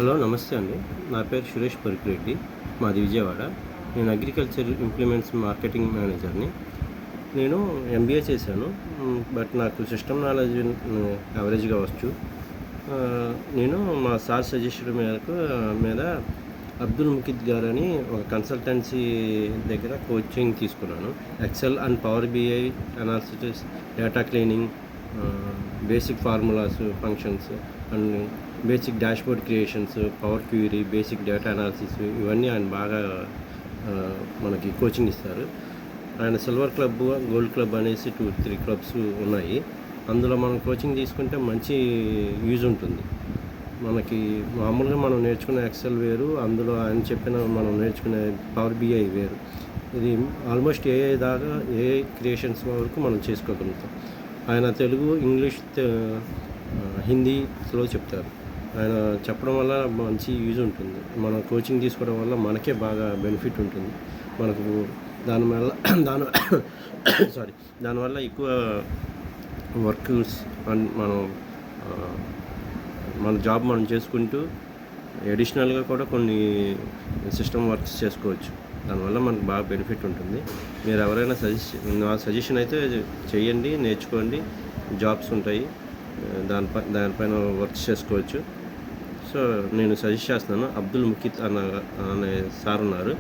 Hello నమస్తే అండి. నా పేరు సురేష్ పరికిరెడ్డి. మాది విజయవాడ. నేను అగ్రికల్చర్ ఇంప్లిమెంట్స్ మార్కెటింగ్ మేనేజర్ని. నేను ఎంబీఏ చేశాను. బట్ నాకు సిస్టమ్ నాలెడ్జ్ యావరేజ్గా వచ్చు. నేను మా సార్ సజెషన్ మీద అబ్దుల్ ముకిద్ గారని ఒక కన్సల్టెన్సీ దగ్గర కోచింగ్ తీసుకున్నాను. Excel and Power BI analysis, data cleaning, basic formulas, functions and basic dashboard creations, Power Query, basic data analysis, ఇవన్నీ ఆయన బాగా మనకి కోచింగ్ ఇస్తారు. ఆయన సిల్వర్ క్లబ్, గోల్డ్ క్లబ్ అనేసి 2-3 క్లబ్స్ ఉన్నాయి. అందులో మనం కోచింగ్ తీసుకుంటే మంచి యూజ్ ఉంటుంది. మనకి మామూలుగా మనం నేర్చుకునే ఎక్సెల్ వేరు, అందులో ఆయన చెప్పిన మనం నేర్చుకునే పవర్ బిఐ వేరు. ఇది ఆల్మోస్ట్ ఏఐ క్రియేషన్స్ వరకు మనం చేసుకోగలుగుతాం. ఆయన తెలుగు, ఇంగ్లీష్, హిందీలో చెప్తారు. ఆయన చెప్పడం వల్ల మంచి యూజ్ ఉంటుంది. మనం కోచింగ్ తీసుకోవడం వల్ల మనకే బాగా బెనిఫిట్ ఉంటుంది. మనకు దానివల్ల ఎక్కువ వర్క్స్ మన జాబ్ మనం చేసుకుంటూ అడిషనల్గా కూడా కొన్ని సిస్టమ్ వర్క్స్ చేసుకోవచ్చు. దానివల్ల మనకు బాగా బెనిఫిట్ ఉంటుంది. మీరు ఎవరైనా నా సజెషన్ అయితే చేయండి, నేర్చుకోండి. జాబ్స్ ఉంటాయి, దానిపైన వర్క్ చేసుకోవచ్చు. సో నేను సజెస్ట్ చేస్తున్నాను. అబ్దుల్ ముకిద్ అనే సార్ ఉన్నారు.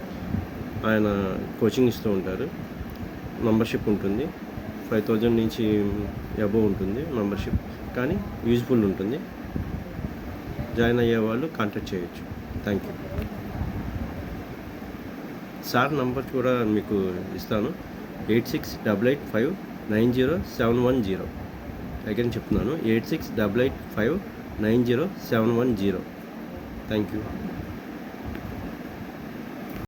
ఆయన కోచింగ్ ఇస్తూ ఉంటారు. మెంబర్షిప్ ఉంటుంది. 5,000 నుంచి అబోవ్ ఉంటుంది మెంబర్షిప్, కానీ యూజ్ఫుల్ ఉంటుంది. జాయిన్ అయ్యే వాళ్ళు కాంటాక్ట్ చేయొచ్చు. Thank you. సార్ నంబర్ కూడా మీకు ఇస్తాను. 8688590710. అగైన్ చెప్తున్నాను, 8688590710. Thank you.